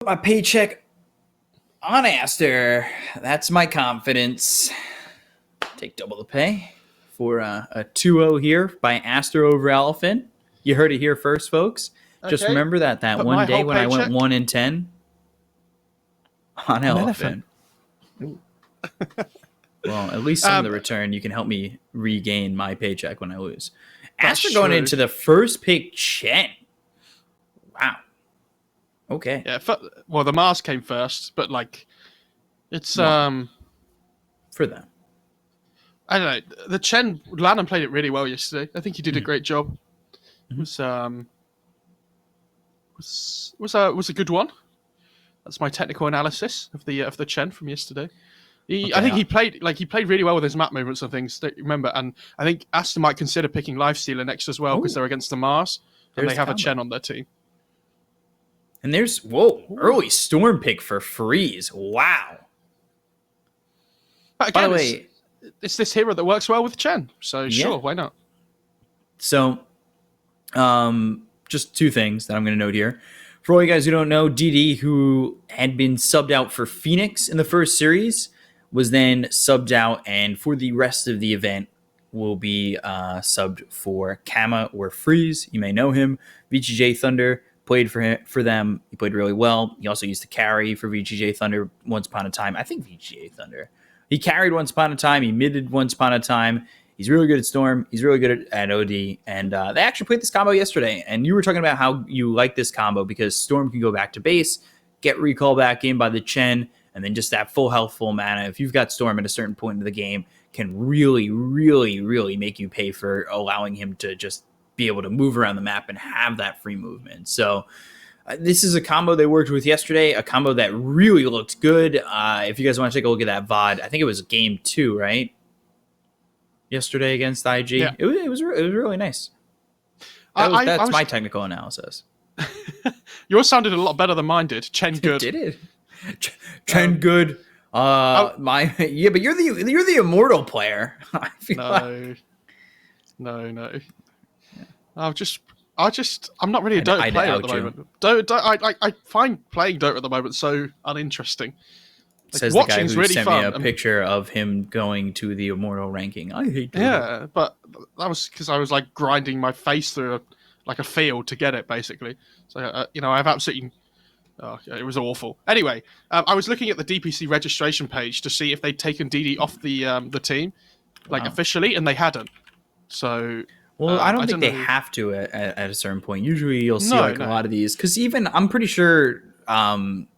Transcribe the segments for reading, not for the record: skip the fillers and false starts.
my paycheck on Aster. That's my confidence. Take double the pay for a 2-0 here by Aster over Elephant. You heard it here first, folks. Just Okay. remember that Put one my day whole when I went paycheck 1 in 10 on Elephant. Well, at least some of the return, you can help me regain my paycheck when I lose. Aster going into the first pick, Chen. Wow. Okay. Yeah. Well, the Mars came first, but like, it's for them. I don't know. The Chen Lanham played it really well yesterday. I think he did a great job. Mm-hmm. Was a good one. That's my technical analysis of the Chen from yesterday. I think he played really well with his map movements and things. Remember, and I think Aster might consider picking Lifestealer next as well because they're against the Mars and they have a Chen on their team. And there's early Storm pick for Freeze. Wow. But again, by the way, it's this hero that works well with Chen, so sure, why not? So, just two things that I'm going to note here. For all you guys who don't know, DD, who had been subbed out for Phoenix in the first series, was then subbed out, and for the rest of the event will be subbed for Kama or Freeze. You may know him. VGJ Thunder played for them. He played really well. He also used to carry for VGJ Thunder once upon a time. I think VGJ Thunder. He carried once upon a time. He midded once upon a time. He's really good at Storm. He's really good at OD. And they actually played this combo yesterday. And you were talking about how you like this combo because Storm can go back to base, get recall back in by the Chen, and then just that full health, full mana. If you've got Storm at a certain point in the game, can really, really, really make you pay for allowing him to just be able to move around the map and have that free movement. So this is a combo they worked with yesterday, a combo that really looked good. If you guys want to take a look at that VOD, I think it was game 2, right? Yesterday against IG. Yeah. It was really nice. That's my technical analysis. Yours sounded a lot better than mine did. Chen good. Did it? Chen good. But you're the immortal player. I feel No. I'm not really a Dota player at the moment. I find playing Dota at the moment so uninteresting. Says the guy who really sent me a picture of him going to the immortal ranking. I hate Dota. Yeah, but that was because I was like grinding my face through a field to get it, basically. So I've absolutely. It was awful. Anyway, I was looking at the DPC registration page to see if they'd taken DD off the team, officially, and they hadn't. So. Well, I don't think they have to at a certain point. Usually you'll see a lot of these. Because even, I'm pretty sure God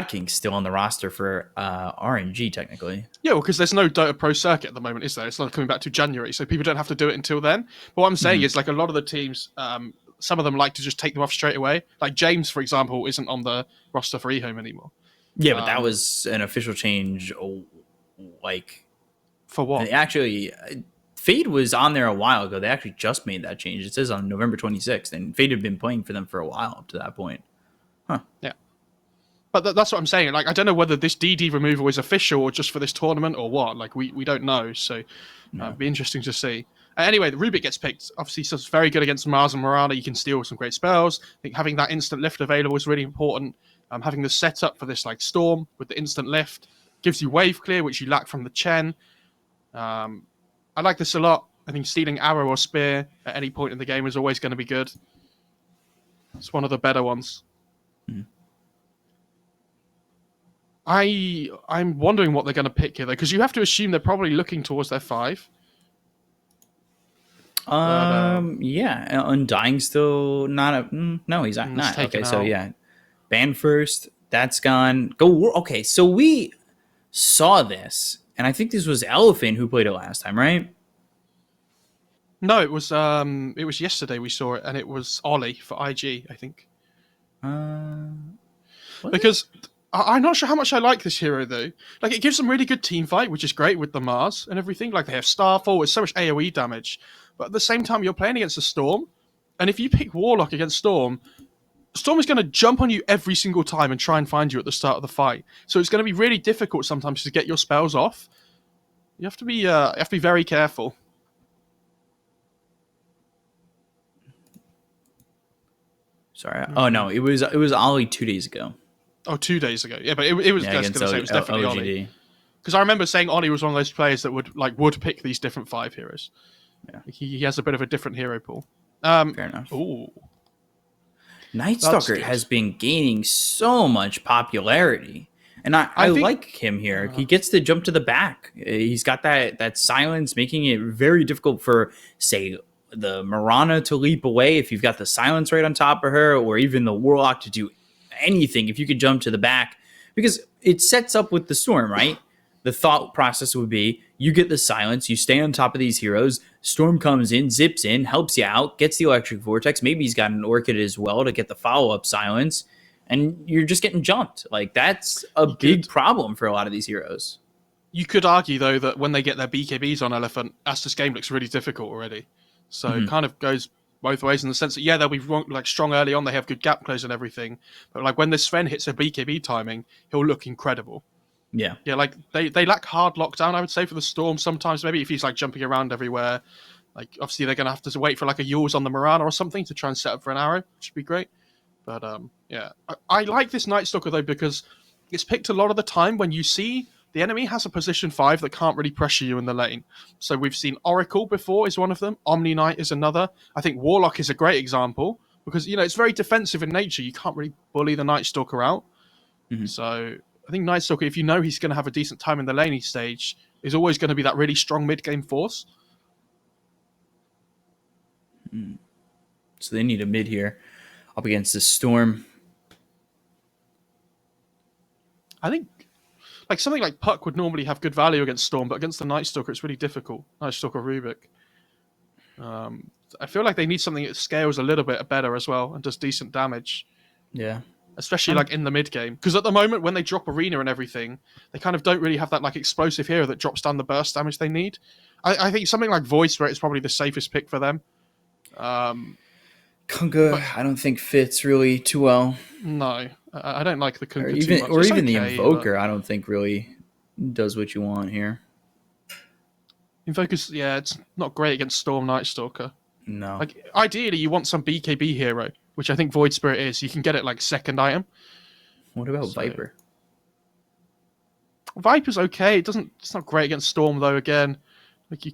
King's still on the roster for RNG, technically. Yeah, well, because there's no Dota Pro circuit at the moment, is there? It's not coming back to January, so people don't have to do it until then. But what I'm saying is, a lot of the teams, some of them like to just take them off straight away. Like James, for example, isn't on the roster for eHome anymore. Yeah, but that was an official change, For what? Actually... Fade was on there a while ago. They actually just made that change. It says on November 26th, and Fade had been playing for them for a while up to that point. Huh. Yeah. But that's what I'm saying. I don't know whether this DD removal is official or just for this tournament or what. We don't know. So it'd be interesting to see. Anyway, the Rubik gets picked. Obviously, so it's very good against Mars and Morana. You can steal some great spells. I think having that instant lift available is really important. Having the setup for this Storm with the instant lift gives you wave clear, which you lack from the Chen. I like this a lot. I think stealing arrow or spear at any point in the game is always going to be good. It's one of the better ones. I'm wondering what they're going to pick here, though, because you have to assume they're probably looking towards their 5. Yeah. Undying still not no, he's not. Okay, so yeah. Ban first. That's gone. Go. Okay, so we saw this. And I think this was Elephant who played it last time, right? No, it was yesterday we saw it, and it was Ollie for IG, I think. Because I'm not sure how much I like this hero, though. It gives them really good team fight, which is great with the Mars and everything. They have Starfall with so much AoE damage. But at the same time, you're playing against a Storm, and if you pick Warlock against Storm is going to jump on you every single time and try and find you at the start of the fight. So it's going to be really difficult sometimes to get your spells off. You have to be very careful. Sorry. Oh no, it was Ollie 2 days ago. Oh, 2 days ago. Yeah, but it was. Yeah, I was against going to say it was definitely Ollie. OGD. Because I remember saying Ollie was one of those players that would pick these different 5 heroes. Yeah. He has a bit of a different hero pool. Fair enough. Ooh, Night that's Stalker good. has been gaining so much popularity. And I think- like him here. He gets to jump to the back. He's got that silence, making it very difficult for, say, the Mirana to leap away if you've got the silence right on top of her, or even the Warlock to do anything if you could jump to the back. Because it sets up with the Storm, right? The thought process would be, you get the silence, you stay on top of these heroes, Storm comes in, zips in, helps you out, gets the Electric Vortex, maybe he's got an Orchid as well to get the follow-up silence, and you're just getting jumped. Like, that's a big problem for a lot of these heroes. You could argue, though, that when they get their BKBs on Elephant, Aster's game looks really difficult already. So it kind of goes both ways in the sense that, yeah, they'll be like strong early on, they have good gap close and everything, but like when this Sven hits a BKB timing, he'll look incredible. Yeah. Yeah, like they lack hard lockdown, I would say, for the Storm sometimes. Maybe if he's like jumping around everywhere, like obviously they're going to have to wait for like a Yules on the Mirana or something to try and set up for an arrow, which would be great. But yeah, I like this Night Stalker though because it's picked a lot of the time when you see the enemy has a position 5 that can't really pressure you in the lane. So we've seen Oracle before is one of them. Omni Knight is another. I think Warlock is a great example because, you know, it's very defensive in nature. You can't really bully the Night Stalker out. So I think Night Stalker, if you know he's going to have a decent time in the laning stage, is always going to be that really strong mid-game force. So they need a mid here up against the Storm. I think like something like Puck would normally have good value against Storm, but against the Night Stalker, it's really difficult. Night Stalker Rubik. I feel like they need something that scales a little bit better as well and does decent damage. Yeah. Especially like in the mid game. Because at the moment, when they drop Arena and everything, they kind of don't really have that like explosive hero that drops down the burst damage they need. I think something like Voice Rate is probably the safest pick for them. Kunga, I don't think fits really too well. No, I don't like the Kunga Even, too much. or It's even okay, the Invoker, I don't think really does what you want here. Invoker's, yeah, it's not great against Storm Night Stalker. No. Like, ideally, you want some BKB hero, which I think Void Spirit is. You can get it like second item. What about Viper? Viper's okay. It's not great against Storm though. Again, like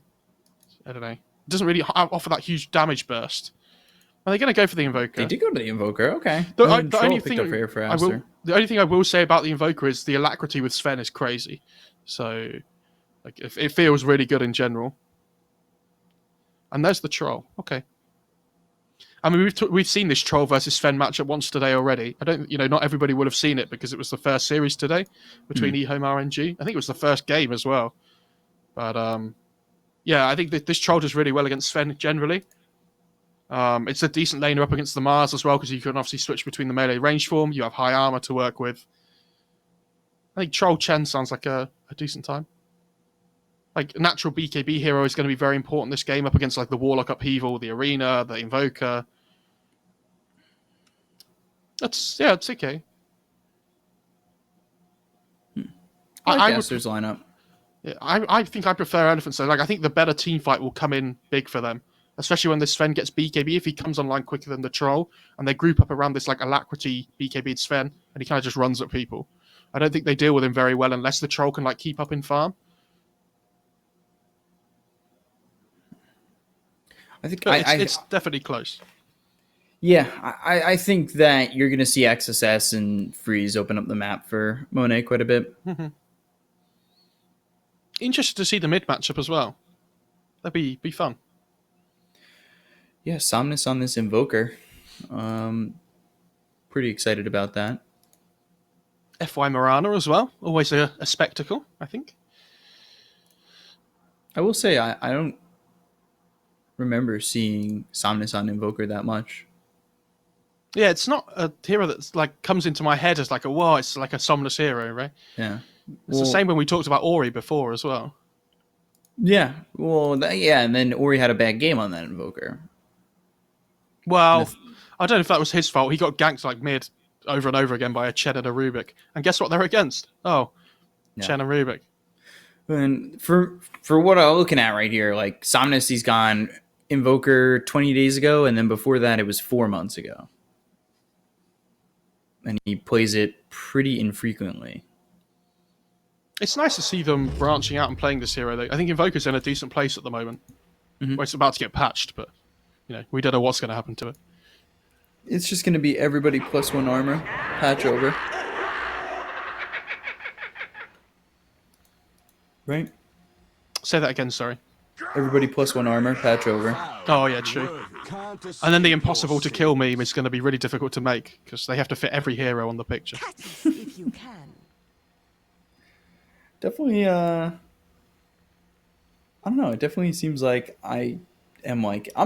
I don't know. It doesn't really offer that huge damage burst. Are they going to go for the Invoker? They did go to the Invoker. Okay. The only thing the only thing I will say about the Invoker is the alacrity with Sven is crazy. So, like, it feels really good in general. And there's the Troll. Okay. I mean, we've seen this Troll versus Sven matchup once today already. Not everybody will have seen it because it was the first series today between eHome RNG. I think it was the first game as well. But yeah, I think that this Troll does really well against Sven generally. It's a decent laner up against the Mars as well because you can obviously switch between the melee range form. You have high armor to work with. I think Troll Chen sounds like a decent time. Like, natural BKB hero is going to be very important this game up against like the Warlock Upheaval, the Arena, the Invoker. It's okay. I like Aster's lineup. Yeah, I think I prefer Elephant. So, like, I think the better team fight will come in big for them, especially when this Sven gets BKB. If he comes online quicker than the Troll, and they group up around this like alacrity BKB Sven, and he kind of just runs at people. I don't think they deal with him very well unless the Troll can like keep up in farm. I think it's definitely close. Yeah, I think that you're going to see XSS and Freeze open up the map for Monet quite a bit. Interested to see the mid matchup as well. That'd be fun. Yeah, Somnus on this Invoker. Pretty excited about that. FY Mirana as well. Always a spectacle, I think. I will say I don't remember seeing Somnus on Invoker that much. Yeah, it's not a hero that's like comes into my head as like it's like a Somnus hero, right? Yeah. It's the same when we talked about Ori before as well. Yeah. Well, and then Ori had a bad game on that Invoker. Well, I don't know if that was his fault. He got ganked like mid over and over again by a Chen and a Rubik. And guess what they're against? Oh, yeah. Chen and Rubik. And for what I'm looking at right here, like Somnus, he's gone Invoker 20 days ago, and then before that it was 4 months ago. and he plays it pretty infrequently. It's nice to see them branching out and playing this hero. Though. I think Invoker's in a decent place at the moment. Mhm. Well, it's about to get patched, but we don't know what's going to happen to it. It's just going to be everybody plus 1 armor, patch over. Right? Say that again, sorry. Everybody plus 1 armor, patch over. Oh, yeah, true. And then the impossible to kill meme is going to be really difficult to make, because they have to fit every hero on the picture. If you can. Definitely, I don't know, it definitely seems like I'm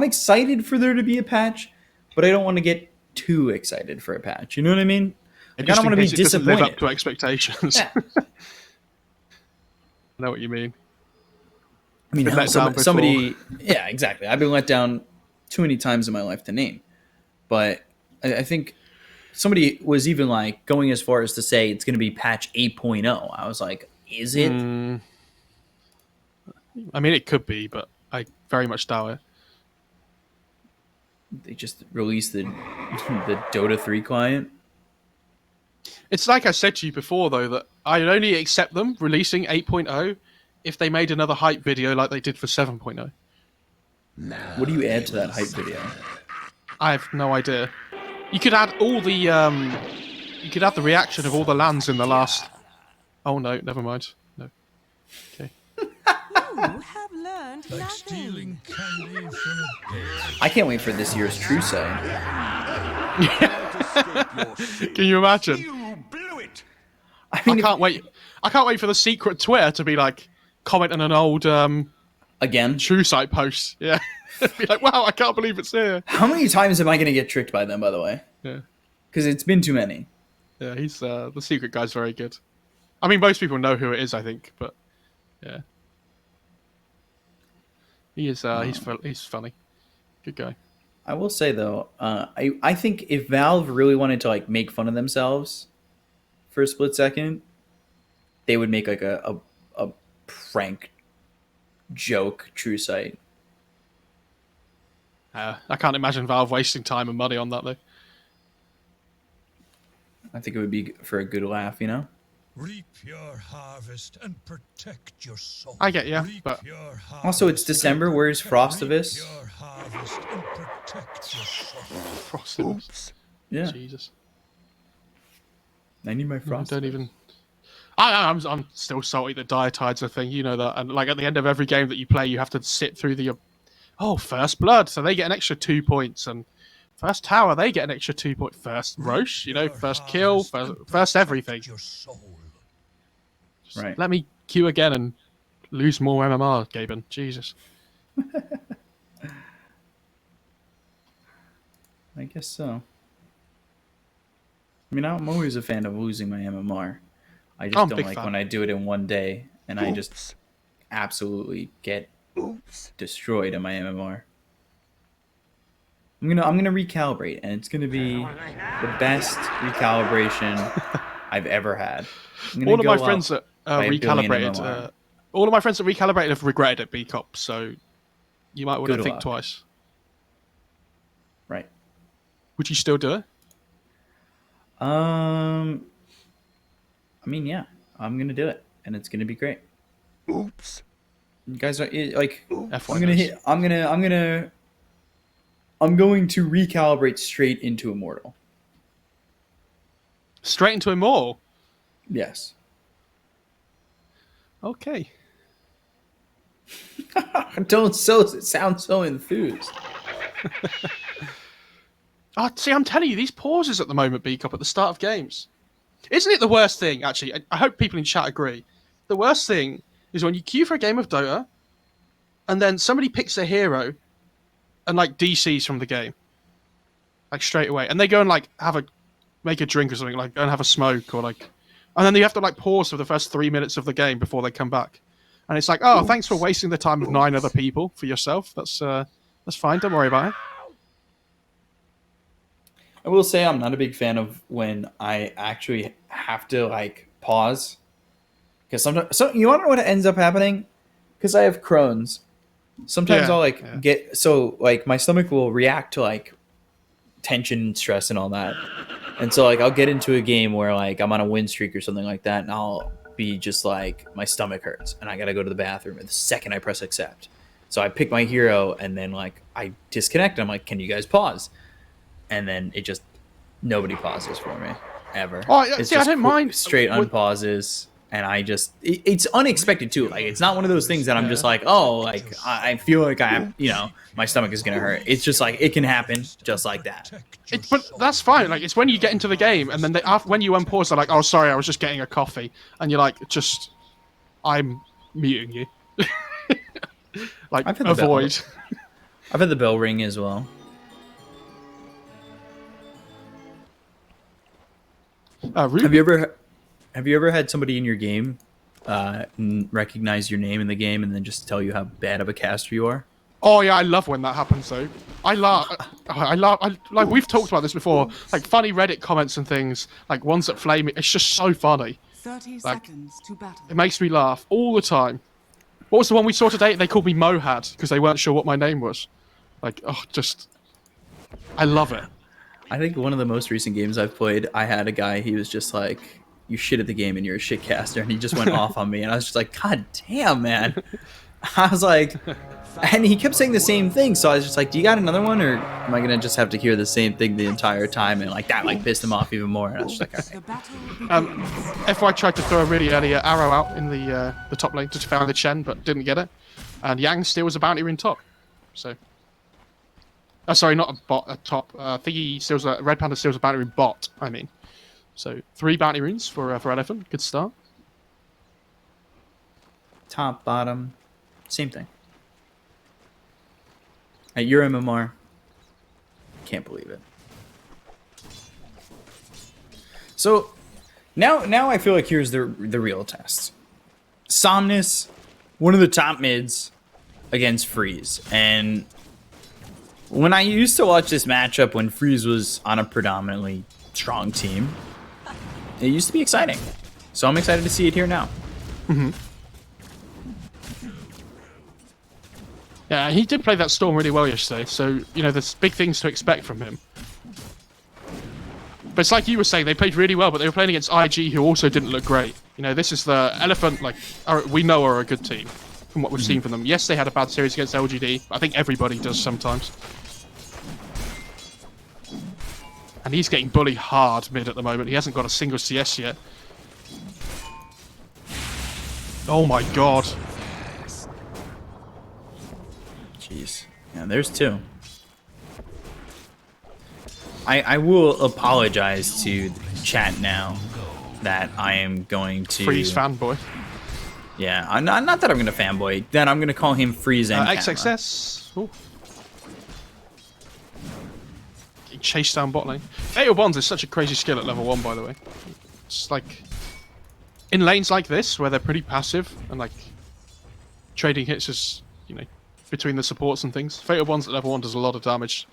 excited for there to be a patch, but I don't want to get too excited for a patch. You know what I mean? Like, I don't want to be It doesn't live disappointed. up to expectations. Yeah. I know what you mean. I mean, Been hell, let down somebody, yeah, exactly. I've been let down too many times in my life to name. But I think somebody was even like going as far as to say it's going to be patch 8.0. I was like, is it? I mean, it could be, but I very much doubt it. They just released the Dota 3 client. It's like I said to you before, though, that I'd only accept them releasing 8.0 if they made another hype video like they did for 7.0. What do you add to that hype video? I have no idea. You could add all the you could add the reaction of all the lands in the last. Oh no, never mind. No. Okay. You have learned Like nothing. stealing candy from a bear. I can't wait for this year's True Sight. Can you imagine? You blew it. I I mean, can't wait. I can't wait for the secret Twitter to be like comment on an old again, True Sight post. Yeah. Be like, wow, I can't believe it's here. how many times am I going to get tricked by them, by the way? Yeah. Because it's been too many. Yeah, he's the secret guy's very good. I mean, most people know who it is, I think, but yeah, he is. He's funny, good guy. I will say, though, I think if Valve really wanted to like make fun of themselves for a split second, they would make like a prank joke True Sight. I can't imagine Valve wasting time and money on that though. I think it would be for a good laugh, you know? Reap your harvest and protect your soul. I get ya, Reap but- your Also, it's harvest December. and Where's protect- Frostivus? Reap your harvest and protect your soul. Frosted. Yeah, Jesus. I need my I Frostivus. don't even. I'm still salty that Diatide's a thing. You know that, and like at the end of every game that you play, you have to sit through the. First blood, so they get an extra 2 points, and first tower they get an extra 2 point. First Roche, Your first kill, harvest and first everything. protect Your soul. Right. Let me queue again and lose more MMR, Gaben. Jesus. I guess so. I mean, I'm always a fan of losing my MMR. I I'm just a don't big like fan. when I do it in one day and I just absolutely get destroyed in my MMR. I'm gonna recalibrate, and it's gonna be the best recalibration I've ever had. I'm gonna All of go my up friends that by a billion recalibrated, MMR. all of my friends that recalibrated have regretted it, B-Cop. So you might want to Good think luck. twice. Right. Would you still do it? I mean, yeah, I'm gonna do it, and it's gonna be great. Oops. You guys are like, F1 I'm going to recalibrate straight into Immortal. straight into Immortal. Yes. Okay. Don't sound so enthused. See, I'm telling you, these pauses at the moment, B-Cop, at the start of games. Isn't it the worst thing, actually? I hope people in chat agree. The worst thing is when you queue for a game of Dota, and then somebody picks a hero and, like, DCs from the game. Like, straight away. And they go and, like, make a drink or something, like, go and have a smoke, or, like... And then you have to, like, pause for the first 3 minutes of the game before they come back. And it's like, oh, thanks for wasting the time of 9 other people for yourself. That's fine, don't worry about it. I will say I'm not a big fan of when I actually have to like pause, because sometimes you want to know what ends up happening, because I have Crohn's. Sometimes Yeah, I'll yeah. get so like my stomach will react to tension and stress and all that. And so like I'll get into a game where like I'm on a win streak or something like that, and I'll be just like my stomach hurts and I gotta go to the bathroom. And the second I press accept, so I pick my hero and then like I disconnect. And I'm like, can you guys pause? And then it just nobody pauses for me ever. Oh, It's see, I just don't mind straight unpauses. And I just, it's unexpected too. Like, it's not one of those things that I'm just like, oh, like, I feel like my stomach is going to hurt. It's just like, it can happen just like that. But that's fine. Like, it's when you get into the game and then when you unpause, they're like, oh, sorry, I was just getting a coffee. And you're like, I'm muting you. Like, avoid. I've had the bell ring as well. Have you ever had somebody in your game recognize your name in the game and then just tell you how bad of a caster you are? Oh yeah, I love when that happens though. I love, like we've talked about this before, like funny Reddit comments and things, like ones that flame me. It's just so funny. 30 seconds to battle. It makes me laugh all the time. What was the one we saw today? They called me Mohad because they weren't sure what my name was. Like, I love it. I think one of the most recent games I've played, I had a guy, he was just like, you shit at the game and you're a shit caster, and he just went off on me, and I was just like, god damn, man. I was like, and he kept saying the same thing, so I was just like, do you got another one, or am I gonna just have to hear the same thing the entire time? And like that like pissed him off even more, and I was just like, all right. FY tried to throw a really early arrow out in the top lane to found the Chen, but didn't get it, and Yang steals a bounty rune top, so sorry, not a bot, a top. I think he steals a Red Panda steals a bounty rune bot, I mean. So 3 bounty runes for Elephant. Good start. Top, bottom, same thing. At your MMR, can't believe it. So now I feel like here's the real test. Somnus, one of the top mids against Freeze, and when I used to watch this matchup when Freeze was on a predominantly strong team, it used to be exciting. So I'm excited to see it here now. Mm-hmm. Yeah, he did play that Storm really well yesterday, so, there's big things to expect from him. But it's like you were saying, they played really well, but they were playing against IG, who also didn't look great. This is the Elephant, we know are a good team, from what we've seen from them. Yes, they had a bad series against LGD, but I think everybody does sometimes. And he's getting bullied hard mid at the moment. He hasn't got a single CS yet. Oh my god. Jeez. Yeah, there's 2. I will apologize to the chat now that I am going to... Freeze fanboy. Yeah, not that I'm going to fanboy. Then I'm going to call him Freeze and XXS. Ooh. Chase down bot lane. Fatal Bonds is such a crazy skill at level 1, by the way. It's like in lanes like this where they're pretty passive and like trading hits is between the supports and things. Fatal Bonds at level 1 does a lot of damage.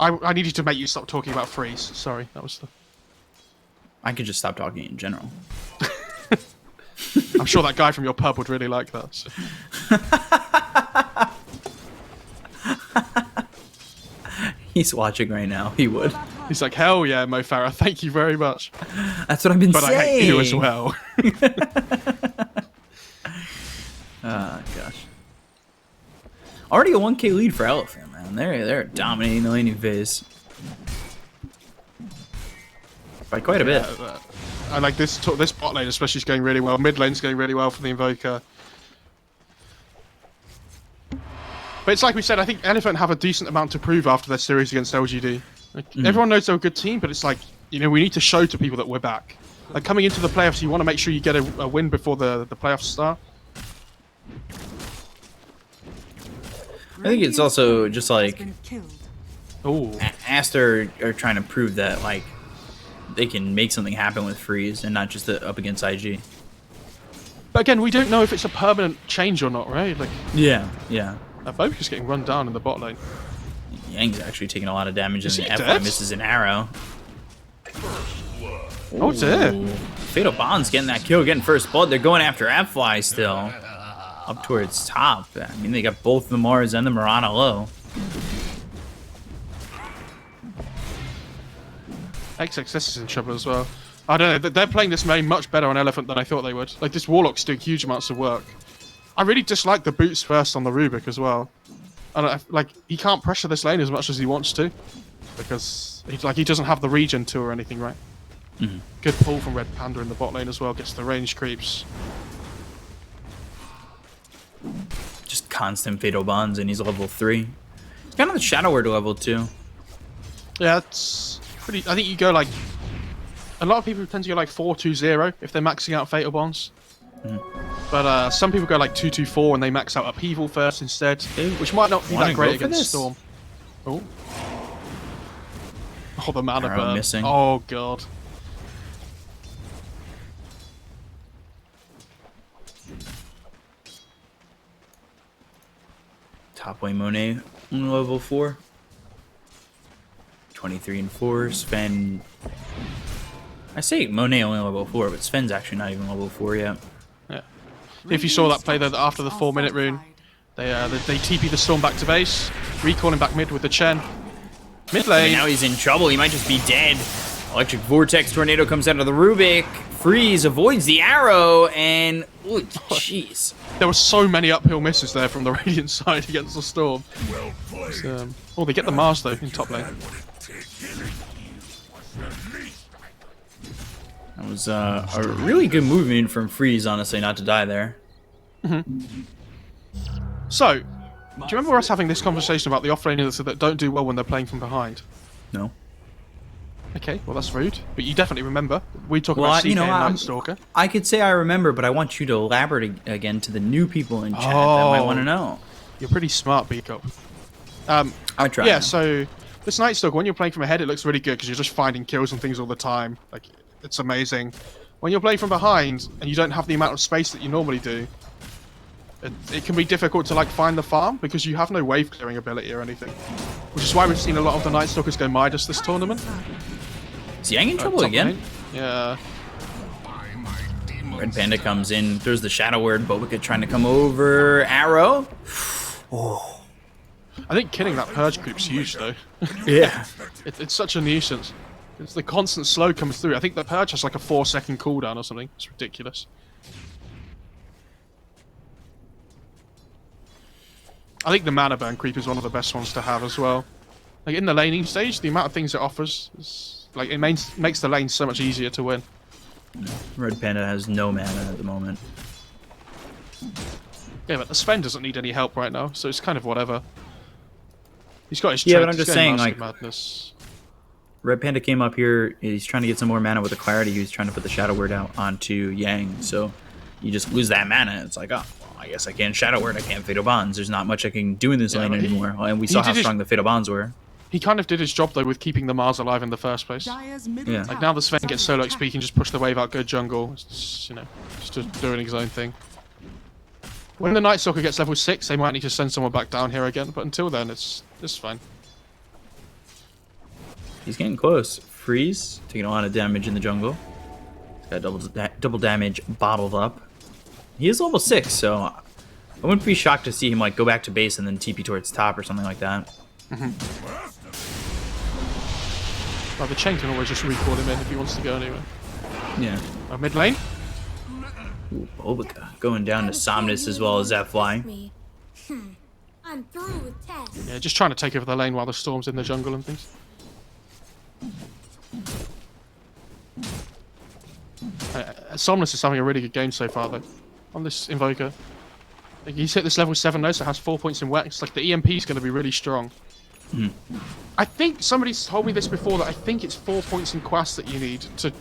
I needed to make you stop talking about Freeze. Sorry, that was the... I could just stop talking in general. I'm sure that guy from your pub would really like that. So. He's watching right now. He would. He's like, hell yeah, Mo Farah, thank you very much. That's what I've been saying. But I hate you as well. Oh, gosh. Already a 1k lead for Elephant, man. They're dominating the laning phase. By quite a bit. I like this bot lane especially is going really well. Mid lane's going really well for the Invoker. But it's like we said, I think Elephant have a decent amount to prove after their series against LGD. Like, everyone knows they're a good team, but it's like, we need to show to people that we're back. Like, coming into the playoffs, you want to make sure you get a win before the playoffs start. I think it's also just like... Oh, Aster are trying to prove that, like, they can make something happen with Freeze and not just up against IG. But again, we don't know if it's a permanent change or not, right? Like, yeah. Both is getting run down in the bot lane. Yang's actually taking a lot of damage and the dead? F1 misses an arrow. Oh dear. Fatal Bond's getting that kill, getting first blood. They're going after F-Fly still. up towards top. I mean, they got both the Mars and the Mirana low. XXS is in trouble as well. I don't know. They're playing this main much better on Elephant than I thought they would. Like, this Warlock's doing huge amounts of work. I really dislike the boots first on the Rubik as well. And like, he can't pressure this lane as much as he wants to, because he doesn't have the regen to or anything, right? Mm-hmm. Good pull from Red Panda in the bot lane as well. Gets the range creeps. Just constant fatal bonds, and he's level 3. He's kind of the Shadow Word level 2. Yeah, it's pretty. I think you go like. A lot of people tend to go like 4-2-0 if they're maxing out fatal bonds. But some people go like 2-2-4 and they max out upheaval first instead, which might not be that great against Storm. Oh, the mana burn. Missing. Oh god. Top lane Monet on level 4. 23 and 4. Sven. I say Monet only level 4, but Sven's actually not even level 4 yet. Yeah. If you saw that play there after the 4-minute rune, they TP the Storm back to base, recalling back mid with the Chen. Mid lane. I mean, now he's in trouble. He might just be dead. Electric Vortex Tornado comes out of the Rubik. Freeze avoids the arrow, and oh jeez. There were so many uphill misses there from the Radiant side against the Storm. Oh, they get the Mars though in top lane. That was a really good movement from Freeze, honestly, not to die there. So, do you remember us having this conversation about the offlaners that don't do well when they're playing from behind? No. Okay, well that's rude. But you definitely remember. We talk about CK and Night Stalker. I could say I remember, but I want you to elaborate again to the new people in chat that might want to know. You're pretty smart, Beakup. I try. Yeah, so this Night Stalker, when you're playing from ahead, it looks really good because you're just finding kills and things all the time. Like, it's amazing. When you're playing from behind and you don't have the amount of space that you normally do, it can be difficult to like find the farm because you have no wave clearing ability or anything. Which is why we've seen a lot of the Night Stalkers go Midas this tournament. Is Yang in trouble again? Lane. Yeah. Red Panda comes in, throws the Shadow Word, Bobica trying to come over. Arrow. Oh. I think killing that Purge creep's huge though. Yeah. It's such a nuisance. It's the constant slow comes through. I think the Purge has like a 4-second cooldown or something. It's ridiculous. I think the mana burn creep is one of the best ones to have as well. Like in the laning stage, the amount of things it offers is like it makes the lane so much easier to win. Red Panda has no mana at the moment. Yeah, but the Sven doesn't need any help right now, so it's kind of whatever. He's got his Yeah, trait, but I'm just he's saying, going like, madness. Red Panda came up here, he's trying to get some more mana with the Clarity, he was trying to put the Shadow Word out onto Yang, so you just lose that mana, it's like, oh, well, I guess I can't Shadow Word, I can't Fatal Bonds, there's not much I can do in this lane anymore, and we saw how strong the Fatal Bonds were. He kind of did his job though with keeping the Mars alive in the first place. Yeah. Like now the Sven gets solo XP, he can just push the wave out, go jungle, just, you know, just doing his own thing. When the Night Stalker gets level 6, they might need to send someone back down here again, but until then, it's fine. He's getting close. Freeze, taking a lot of damage in the jungle. He's got double damage bottled up. He is level 6, so I wouldn't be shocked to see him like go back to base and then TP towards top or something like that. Well, the Chain can always just recall him in if he wants to go anywhere. Yeah. Mid lane? Ooh, Bobica going down to Somnus as well as FY. I'm through with tests. Yeah, just trying to take over the lane while the Storm's in the jungle and things. Somnus is having a really good game so far though. On this Invoker. Like, he's hit this level 7 now, so has 4 points in wet. It's like the EMP is going to be really strong. I think somebody's told me this before that I think it's 4 points in Quest that you need to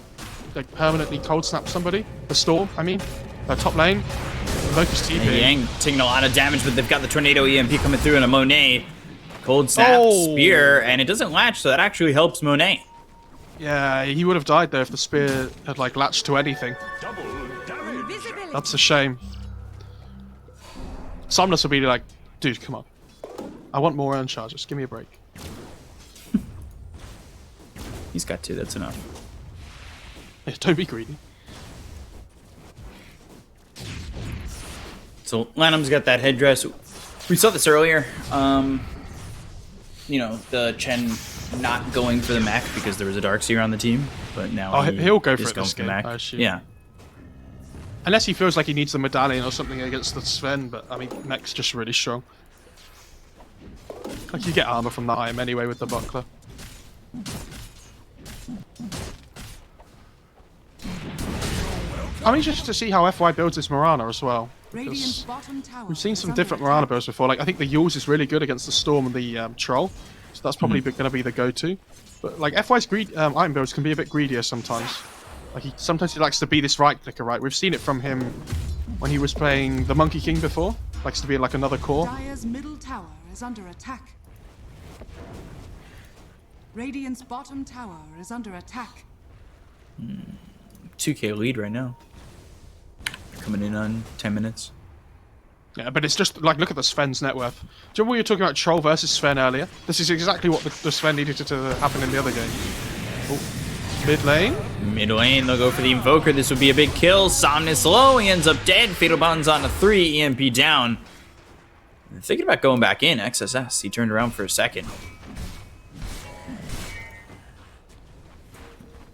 like permanently cold snap somebody. The Storm, I mean. Top lane. Invoker's TP. Yang taking a lot of damage, but they've got the Tornado EMP coming through and a Monet. Cold snap, spear, and it doesn't latch, so that actually helps Monet. Yeah, he would have died there if the spear had like latched to anything. That's a shame. Somnus will be like, dude, come on. I want more urn charges. Give me a break. He's got 2, that's enough. Yeah, don't be greedy. So Lanham's got that headdress. We saw this earlier. You know, the Chen not going for the mech because there was a Darkseer on the team, but now he'll go for is it going this for the game, mech. I assume. Yeah. Unless he feels like he needs the medallion or something against the Sven, but I mean, mech's just really strong. Like, you get armor from that item anyway with the buckler. I'm interested to see how FY builds this Mirana as well. Radiant's bottom tower We've seen is some under different attack. Mirana builds before. Like, I think the Yules is really good against the Storm and the Troll. So that's probably going to be the go-to. But, like, FY's item builds can be a bit greedier sometimes. Like, sometimes he likes to be this right-clicker, right? We've seen it from him when he was playing the Monkey King before. Likes to be in, like, another core. Dire's middle tower is under attack. Radiant's bottom tower is under attack. 2K lead right now. Coming in on 10 minutes. Yeah, but it's just, like, look at the Sven's net worth. Do you remember we were talking about Troll versus Sven earlier? This is exactly what the Sven needed to happen in the other game. Oh, mid lane. Mid lane, they'll go for the Invoker. This would be a big kill. Somnus low, he ends up dead. Fatal Bond's on a 3, EMP down. Thinking about going back in, XSS. He turned around for a second.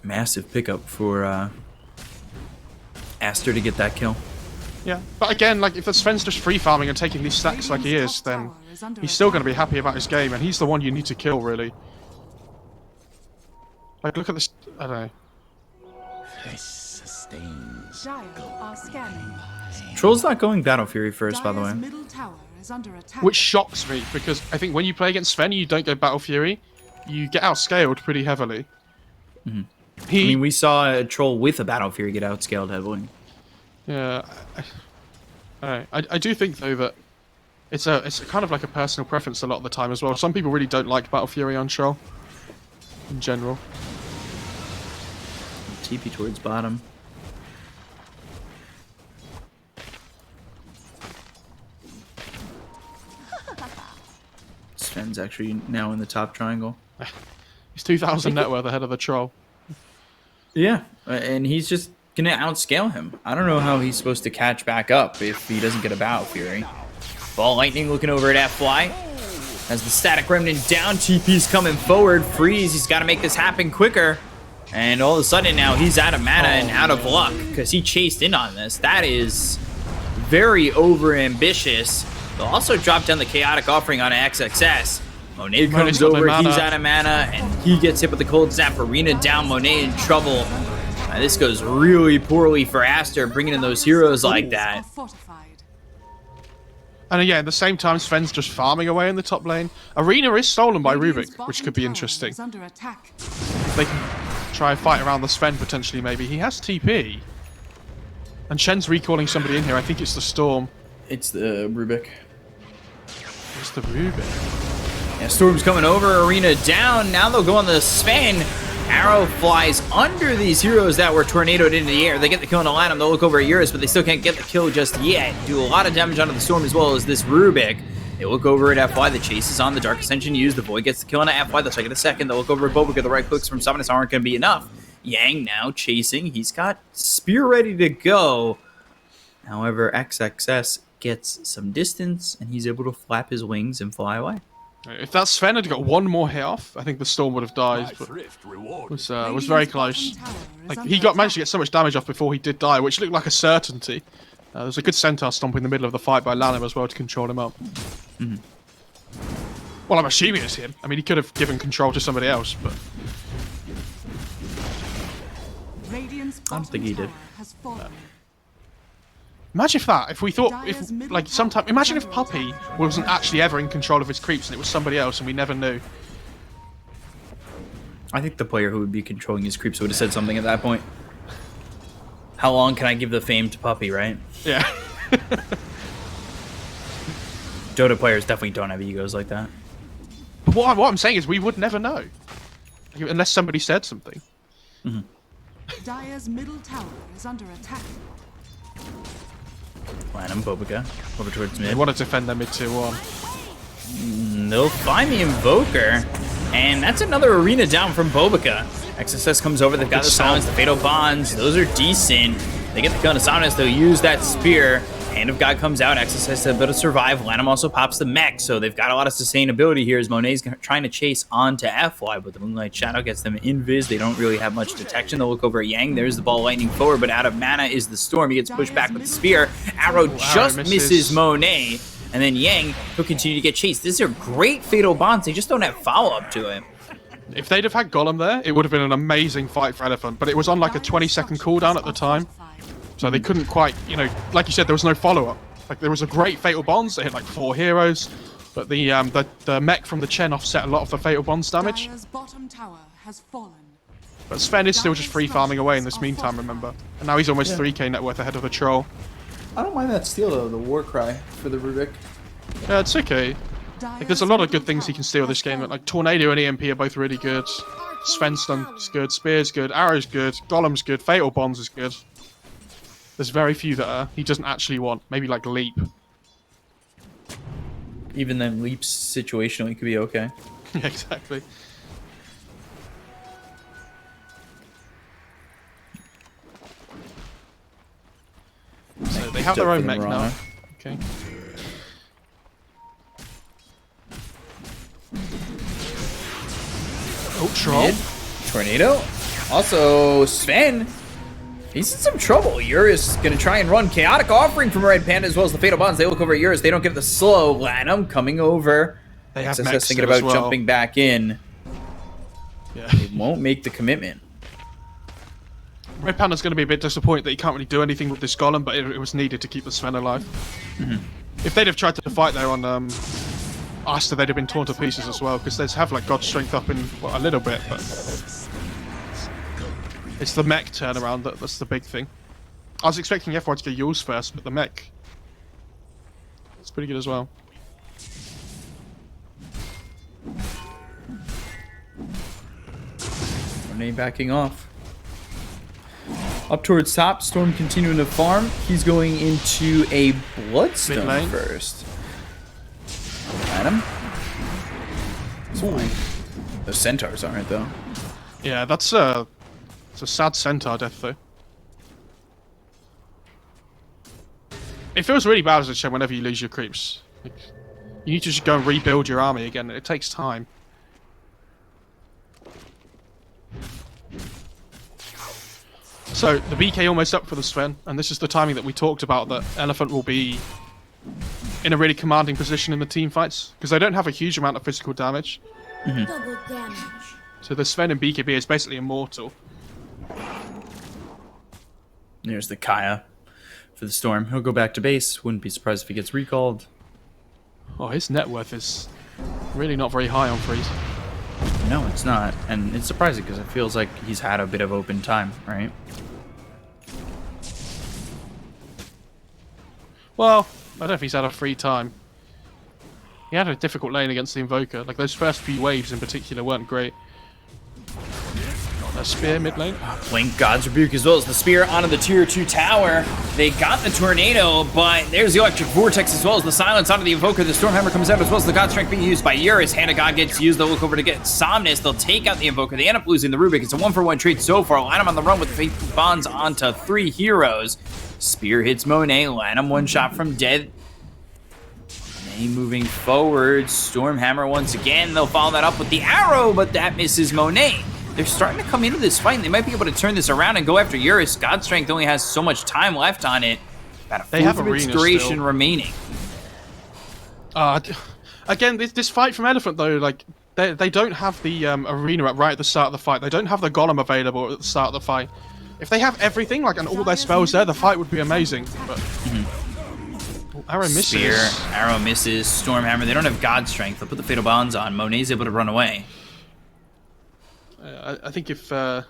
Massive pickup for Aster to get that kill. Yeah, but again, like, if the Sven's just free farming and taking these stacks like he is, then he's still going to be happy about his game, and he's the one you need to kill, really. Like, look at this. I don't know. Dire are scanning. Troll's not going Battle Fury first, by the Dire's way. middle tower is under attack. Which shocks me, because I think when you play against Sven, you don't go Battle Fury. You get outscaled pretty heavily. I mean, we saw a Troll with a Battle Fury get outscaled heavily. Yeah, I do think though that it's a kind of like a personal preference a lot of the time as well. Some people really don't like Battle Fury on Troll in general. TP towards bottom. Sven's actually now in the top triangle. He's 2,000 net worth ahead of the Troll. Yeah, and he's just gonna outscale him. I don't know how he's supposed to catch back up if he doesn't get a Battle Fury. Ball Lightning looking over at FY. As the Static Remnant down, TP's coming forward. Freeze, he's got to make this happen quicker. And all of a sudden now he's out of mana and out of luck because he chased in on this. That is very over-ambitious. They'll also drop down the Chaotic Offering on XXS. Monet comes got no over, mana. he's out of mana, and he gets hit with the Cold Snap. Arena down, Monet in trouble. This goes really poorly for Aster, bringing in those heroes like Are that. fortified. And yeah, at the same time, Sven's just farming away in the top lane. Arena is stolen by Radiant's Rubik, bottom which could be tower interesting. is under attack. They can try and fight around the Sven potentially, maybe. He has TP. And Shen's recalling somebody in here. I think it's the Storm. It's the Rubik. It's the Rubik. Yeah, Storm's coming over, Arena down. Now they'll go on the Sven. Arrow flies under these heroes that were tornadoed into the air. They get the kill on Aladdin. They'll look over at Eurus, but they still can't get the kill just yet. Do a lot of damage onto the Storm as well as this Rubik. They look over at FY. The chase is on. The Dark Ascension used. The Void gets the kill on FY. They'll take it a second. They'll look over at Bobika. The right clicks from Summonus aren't going to be enough. Yang now chasing. He's got Spear ready to go. However, XXS gets some distance, and he's able to flap his wings and fly away. If that Sven had got one more hit off, I think the Storm would have died. But was very close. Like, he managed to get so much damage off before he did die, which looked like a certainty. There's a good Centaur stomp in the middle of the fight by Lanham as well to control him up. Well, I'm assuming it's him. I mean, he could have given control to somebody else, but... Radiant's I don't think he bottom did. tower has fallen. Imagine if we thought, imagine if Puppy wasn't actually ever in control of his creeps and it was somebody else and we never knew. I think the player who would be controlling his creeps would have said something at that point. How long can I give the fame to Puppy, right? Yeah. Dota players definitely don't have egos like that. But what I'm saying is we would never know. Unless somebody said something. Dire's middle tower is under attack. Lanham, Bobika, over towards They mid. want to defend their mid tier 1. They'll find the Invoker, and that's another Arena down from Bobika. XSS comes over, they've got the Silence, the Fatal Bonds, those are decent. They get the kill on Silence, they'll use that Spear. Hand of God comes out. Exus has to be able to survive. Lanham also pops the mech, so they've got a lot of sustainability here as Monet's trying to chase onto FY, but the Moonlight Shadow gets them invis. They don't really have much detection. They'll look over at Yang. There's the ball lightning forward, but out of mana is the Storm. He gets pushed back with the spear. Arrow just misses Monet, and then Yang will continue to get chased. These are great fatal bonds. They just don't have follow-up to it. If they'd have had Golem there, it would have been an amazing fight for Elephant, but it was on like a 20-second cooldown at the time. So they couldn't quite, you know, like you said, there was no follow-up. Like, there was a great Fatal Bonds, they hit like 4 heroes, but the mech from the Chen offset a lot of the Fatal Bonds damage. Dire's bottom tower has fallen. But Sven is still just free farming away in this meantime, remember? And now he's almost 3k net worth ahead of the Troll. I don't mind that steal, though, the war cry for the Rubik. Yeah, it's okay. Like, there's a lot of good things he can steal this game. Like, Tornado and EMP are both really good. Sven stun's good, Spear's good, Arrow's good, Golem's good, Fatal Bonds is good. There's very few that he doesn't actually want. Maybe like Leap. Even then, Leap's situationally could be okay. Yeah, exactly. So they have their own mech now. Okay. Oh, Troll. Tornado. Also, Sven. He's in some trouble. Eurus gonna try and run Chaotic Offering from Red Panda as well as the Fatal Bonds. They look over at Eurus. They don't get the slow. Lanham coming over. They have XSS mechs thinking as about well. jumping back in. Yeah. They won't make the commitment. Red Panda's going to be a bit disappointed that he can't really do anything with this Golem, but it was needed to keep the Sven alive. If they'd have tried to fight there on Aster, they'd have been torn to pieces as well, because they have like God Strength up in well, a little bit, but it's the mech turnaround that's the big thing. I was expecting FY to get Yules first, but the mech, it's pretty good as well. Renee backing off. Up towards top, Storm continuing to farm. He's going into a Bloodstone Mid lane. first. Adam? It's fine. Those centaurs aren't, though. Yeah, it's a sad centaur death though. It feels really bad as a Chen whenever you lose your creeps. Like, you need to just go and rebuild your army again. It takes time. So the BK almost up for the Sven, and this is the timing that we talked about, that Elephant will be in a really commanding position in the team fights, because they don't have a huge amount of physical damage. Double damage. So the Sven in BKB is basically immortal. There's the Kaya for the Storm. He'll go back to base. Wouldn't be surprised if he gets recalled. Oh, his net worth is really not very high on Freeze. No, it's not. And it's surprising because it feels like he's had a bit of open time, right? Well, I don't know if he's had a free time. He had a difficult lane against the Invoker. Like, those first few waves in particular weren't great. A spear mid lane. Blink God's Rebuke as well as the spear onto the tier 2 tower. They got the tornado, but there's the electric vortex as well as the silence onto the Invoker. The Stormhammer comes out as well as the God Strength being used by Eurus. Hand of God gets used. They'll look over to get Somnus. They'll take out the Invoker. They end up losing the Rubik. It's a 1-for-1 trade so far. Lanham on the run with the Faithful Bonds onto 3 heroes. Spear hits Monet. Lanham one shot from dead. Monet moving forward. Stormhammer once again. They'll follow that up with the arrow, but that misses Monet. They're starting to come into this fight, and they might be able to turn this around and go after Eurus. God Strength only has so much time left on it. About a They have fourth of its Arena duration still. remaining. Again, this fight from Elephant though, like they don't have the arena right at the start of the fight. They don't have the Golem available at the start of the fight. If they have everything, like, and all their spells there, the fight would be amazing. But Arrow misses. Spear, arrow misses. Stormhammer. They don't have God Strength. They'll put the Fatal Bonds on. Monet's able to run away. I think if I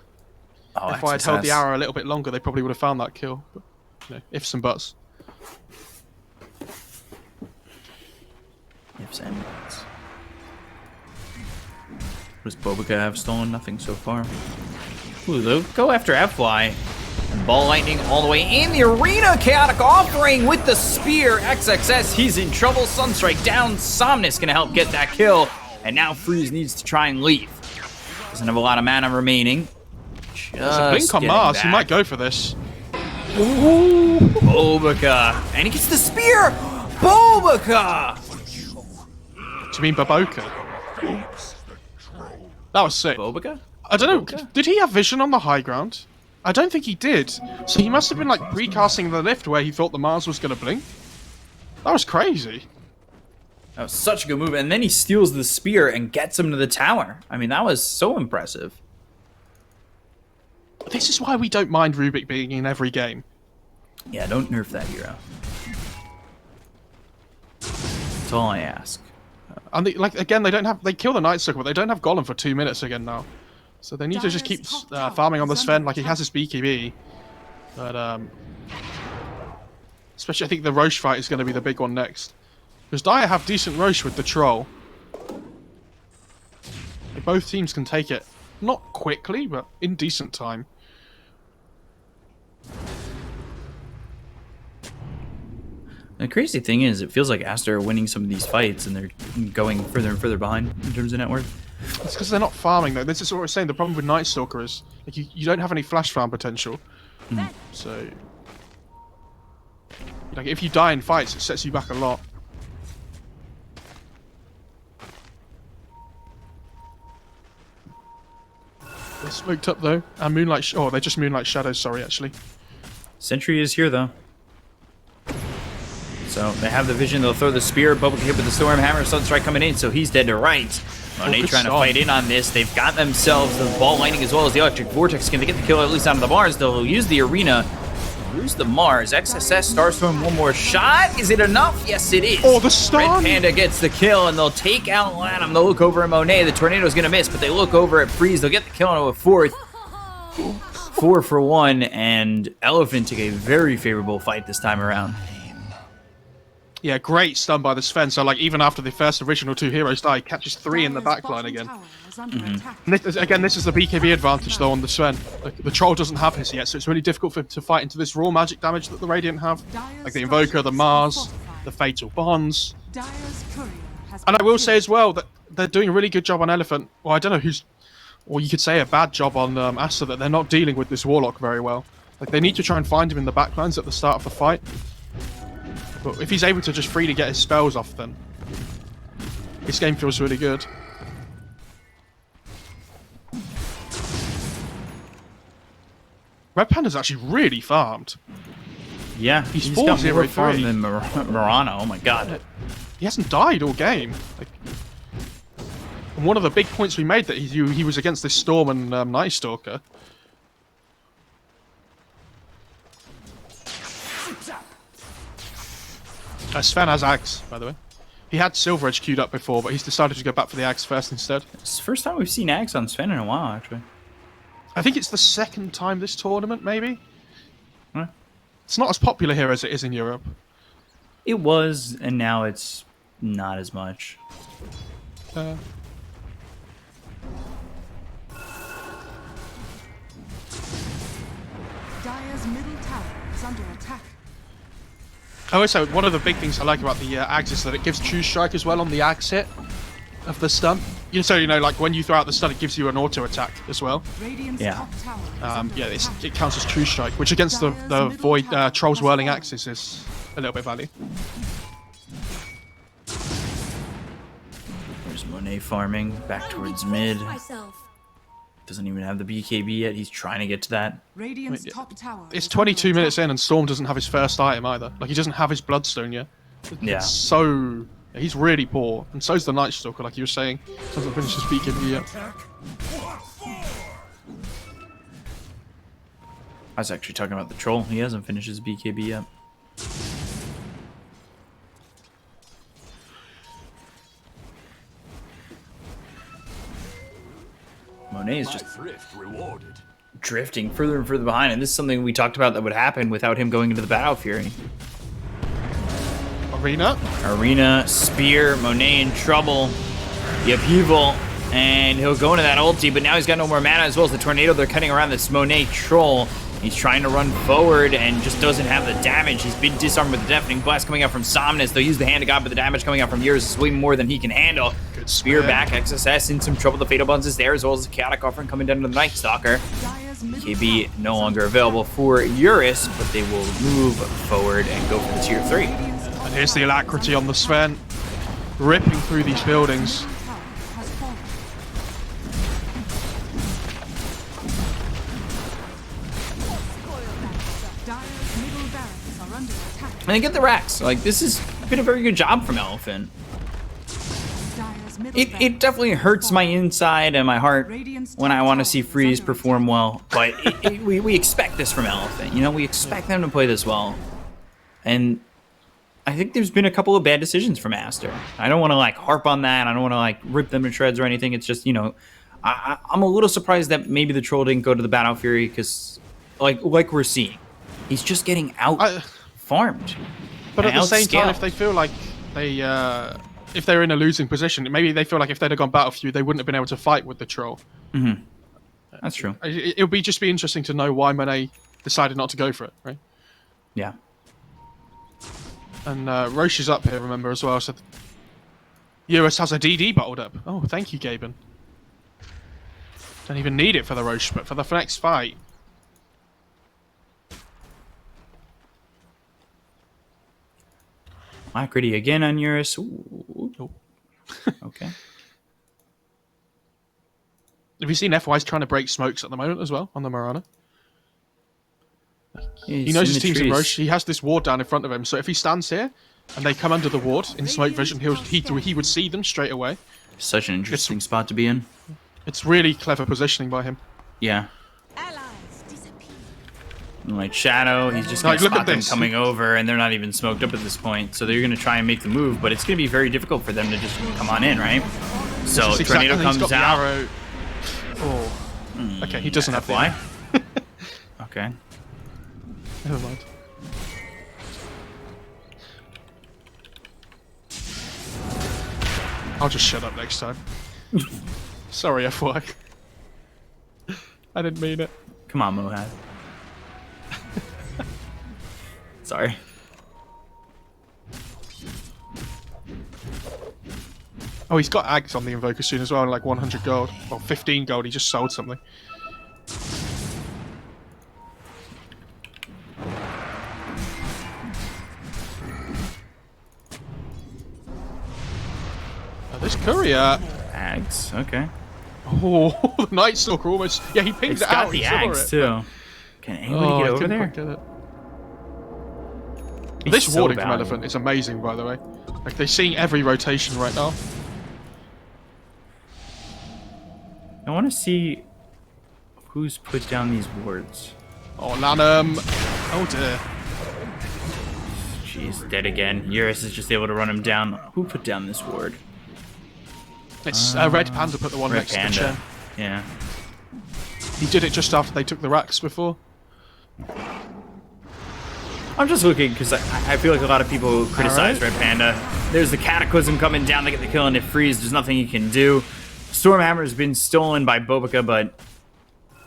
had XSS. held the arrow a little bit longer, they probably would have found that kill. But, you know, ifs and buts. Ifs and buts. What does Bobica have stolen? Nothing so far. Ooh, they'll go after FY. And Ball Lightning all the way in the arena. Chaotic Offering with the spear. XXS, he's in trouble. Sunstrike down. Somnus gonna help get that kill. And now Freeze needs to try and leave. Doesn't have a lot of mana remaining. There's a blink on Mars. He might go for this. Bobica. And he gets the spear. Bobica. Do you mean Baboka? That was sick. Bobica? I don't know. Bobica? Did he have vision on the high ground? I don't think he did. So he must have been like recasting the lift where he thought the Mars was going to blink. That was crazy. That was such a good move. And then he steals the spear and gets him to the tower. I mean, that was so impressive. This is why we don't mind Rubik being in every game. Yeah, don't nerf that hero. That's all I ask. And they, like again, they kill the Night Stalker, but they don't have Golem for 2 minutes again now. So they need to just keep farming on the Sven. Like he has his BKB, but especially I think the Roche fight is going to be the big one next. Because Dire have decent Roche with the Troll. Like, both teams can take it, not quickly, but in decent time. The crazy thing is, it feels like Aster are winning some of these fights, and they're going further and further behind in terms of net worth. It's because they're not farming, though. This is what we're saying. The problem with Night Stalker is like you don't have any flash farm potential. So, like, if you die in fights, it sets you back a lot. They're smoked up though, and Moonlight. Oh, they're just Moonlight Shadows. Sorry, actually. Sentry is here, though. So they have the vision. They'll throw the spear. Bobica hit with the Storm Hammer. Sunstrike coming in, so he's dead to right. Monet good trying to start. fight in on this. They've got themselves the Ball Lightning as well as the Electric Vortex. Can they get the kill at least out of the Mars? They'll use the Arena. Lose the Mars. XSS Starstorm, one more shot. Is it enough? Yes, it is. Oh, the stun! Red Panda gets the kill, and they'll take out Lanham. They'll look over at Monet. The Tornado's going to miss, but they look over at Freeze. They'll get the kill on a fourth. 4 for 1, and Elephant took a very favorable fight this time around. Yeah, great stun by the Sven. So, like, even after the first original 2 heroes die, he catches 3 in the backline again. And this is the BKB advantage, though, on the Sven. Like, the Troll doesn't have his yet, so it's really difficult for him to fight into this raw magic damage that the Radiant have. Like the Invoker, the Mars, the Fatal Bonds. And I will say as well that they're doing a really good job on Elephant. Well, I don't know who's... Or you could say a bad job on Aster, that they're not dealing with this Warlock very well. Like, they need to try and find him in the backlines at the start of the fight. But if he's able to just freely get his spells off, then this game feels really good. Red Panda's actually really farmed. Yeah, He's got more 4-0-3. farm than Murano. Oh my god. He hasn't died all game. Like, and one of the big points we made that he was against this Storm and Night Stalker. Sven has Axe, by the way. He had Silver Edge queued up before, but he's decided to go back for the Axe first instead. It's the first time we've seen Axe on Sven in a while, actually. I think it's the second time this tournament, maybe? Huh? It's not as popular here as it is in Europe. It was, and now it's not as much. Dire's middle tower is under attack. Also, one of the big things I like about the Axe is that it gives True Strike as well on the Axe hit of the stun. So, you know, like when you throw out the stun, it gives you an auto attack as well. Radiant's Yeah. top tower is under Yeah, attack. it counts as True Strike, which against the Void Trolls Whirling Axes is a little bit value. There's Monet farming back towards mid. Myself. Doesn't even have the BKB yet. He's trying to get to that. Radiant's top tower. It's is 22 under minutes attack. in and Storm doesn't have his first item either. Like, he doesn't have his Bloodstone yet. Yeah. So, he's really poor. And so's the Night Stalker, like you were saying. Doesn't finish his BKB yet. I was actually talking about the troll. He hasn't finished his BKB yet. Monet is just drifting further and further behind, and this is something we talked about that would happen without him going into the Battle Fury. Arena. Spear, Monet in trouble. The upheaval, and he'll go into that ulti, but now he's got no more mana as well as the tornado. They're cutting around this Monet troll. He's trying to run forward and just doesn't have the damage. He's been disarmed with the Deafening Blast coming out from Somnus. They'll use the Hand of God, but the damage coming out from yours is way more than he can handle. Good Spear spam. back, XSS in some trouble. The Fatal Buns is there, as well as the Chaotic Offering coming down to the Night Stalker. Dire's BKB no longer available for Eurus, but they will move forward and go for the tier 3. And here's the alacrity on the Sven, ripping through these buildings. Has fallen. Dire's middle barracks are under attack. And they get the racks. Like, this has been a very good job from Elephant. Dire's middle It definitely hurts my inside and my heart when I want to see Freeze perform well, but we expect this from Elephant. You know, we expect them to play this well. And I think there's been a couple of bad decisions from Aster. I don't want to, like, harp on that. I don't want to, like, rip them to shreds or anything. It's just, you know, I'm a little surprised that maybe the troll didn't go to the Battle Fury because, like we're seeing, he's just getting out-farmed. But at the same time, if they feel like if they're in a losing position, maybe they feel like if they'd have gone Battle Fury, they wouldn't have been able to fight with the troll. Mm-hmm. That's true. It would just be interesting to know why Monet decided not to go for it, right? Yeah. And Roche is up here, remember, as well. So Eurus has a DD bottled up. Oh, thank you, Gaben. Don't even need it for the Roche, but for the next fight. Alacrity again on Eurus. Ooh. Oh. Okay. Have you seen FY's trying to break smokes at the moment as well on the Marana? He knows his team's in Roche. He has this ward down in front of him, so if he stands here and they come under the ward in smoke vision, he would see them straight away. Such an interesting spot to be in. It's really clever positioning by him. Yeah. Allies disappear. And like Shadow, he's just going to spot them coming over, and they're not even smoked up at this point. So they're going to try and make the move, but it's going to be very difficult for them to just come on in, right? So Tornado comes out. Oh. Okay, he doesn't have FY. Okay. Never mind. I'll just shut up next time. Sorry, FY. I didn't mean it. Come on, Mohad. Sorry. Oh, he's got Ags on the Invoker soon as well, like 100 gold. Or 15 gold, he just sold something. This courier. Ags, okay. Oh, the Night Stalker almost. Yeah, he pinged it out. It's got the Ags too. Can anybody get over there? Get it. This warding from Elephant is amazing, by the way. Like, they're seeing every rotation right now. I want to see who's put down these wards. Oh, Lanham. Oh, dear. Jeez, dead again. Eurus is just able to run him down. Who put down this ward? It's Red Panda put the one next to the Chen. Yeah. He did it just after they took the racks before. I'm just looking because I feel like a lot of people criticize Red Panda. There's the Cataclysm coming down to get the kill, and if Freeze, there's nothing he can do. Stormhammer's been stolen by Bobica, but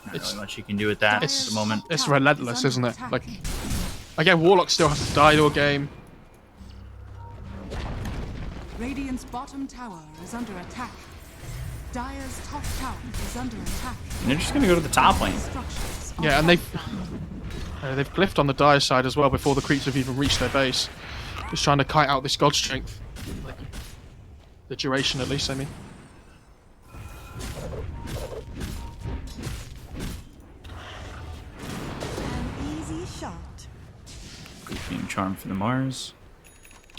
not really much he can do with that at the moment. It's relentless, isn't it? Like, again, Warlock still has to die all game. Radiant's bottom tower is under attack. Dire's top tower is under attack. And they're just going to go to the top lane. Yeah, and they've glyphed on the Dire side as well before the creeps have even reached their base. Just trying to kite out this God Strength. Like, the duration, at least, I mean. An easy shot. Good game charm for the Mars.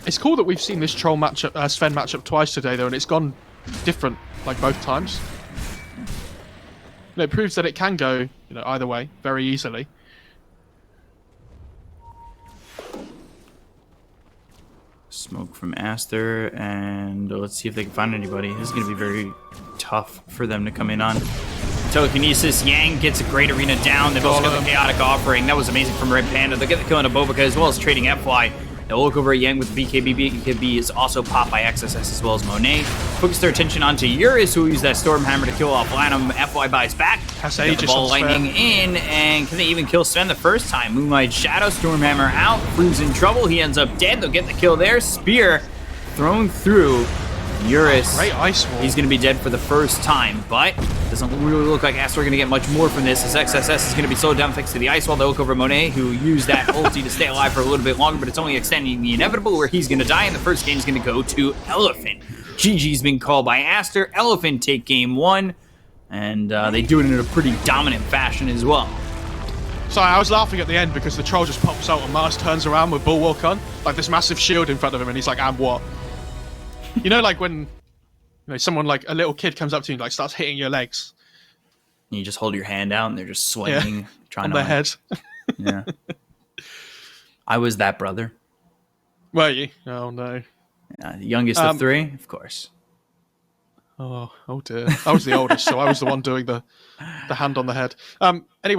It's cool that we've seen this troll matchup, Sven matchup twice today, though, and it's gone different, like, both times. It proves that it can go, either way, very easily. Smoke from Aster, and let's see if they can find anybody. This is going to be very tough for them to come in on. Telekinesis, Yang gets a great arena down. They've also got the Chaotic Offering. That was amazing from Red Panda. They'll get the kill into Bobica as well as trading FY. They'll look over at Yang with BKB. BKB is also popped by XSS as well as Monet. Focus their attention onto Eurus, who will use that Stormhammer to kill off Lanham. FY buys back. Has Aegis the ball lightning in, and can they even kill Sven the first time? Moonlight Shadow, Stormhammer out. Freeze in trouble. He ends up dead. They'll get the kill there. Spear thrown through Eurus, Great ice wall. he's going to be dead for the first time, but doesn't really look like Aster are going to get much more from this, as XSS is going to be slowed down thanks to the ice wall. They'll look over Monet, who used that ulti to stay alive for a little bit longer, but it's only extending the inevitable where he's going to die, and the first game is going to go to Elephant. GG's been called by Aster. Elephant take game 1, and they do it in a pretty dominant fashion as well. Sorry, I was laughing at the end because the troll just pops out and Mars turns around with Bulwark on, like this massive shield in front of him, and he's like, and what? You know, like when someone, like a little kid comes up to you and like starts hitting your legs. You just hold your hand out and they're just swinging, trying on to... their head. Yeah. I was that brother. Were you? Oh, no. The youngest of 3, of course. Oh dear. I was the oldest, so I was the one doing the hand on the head. Anyway.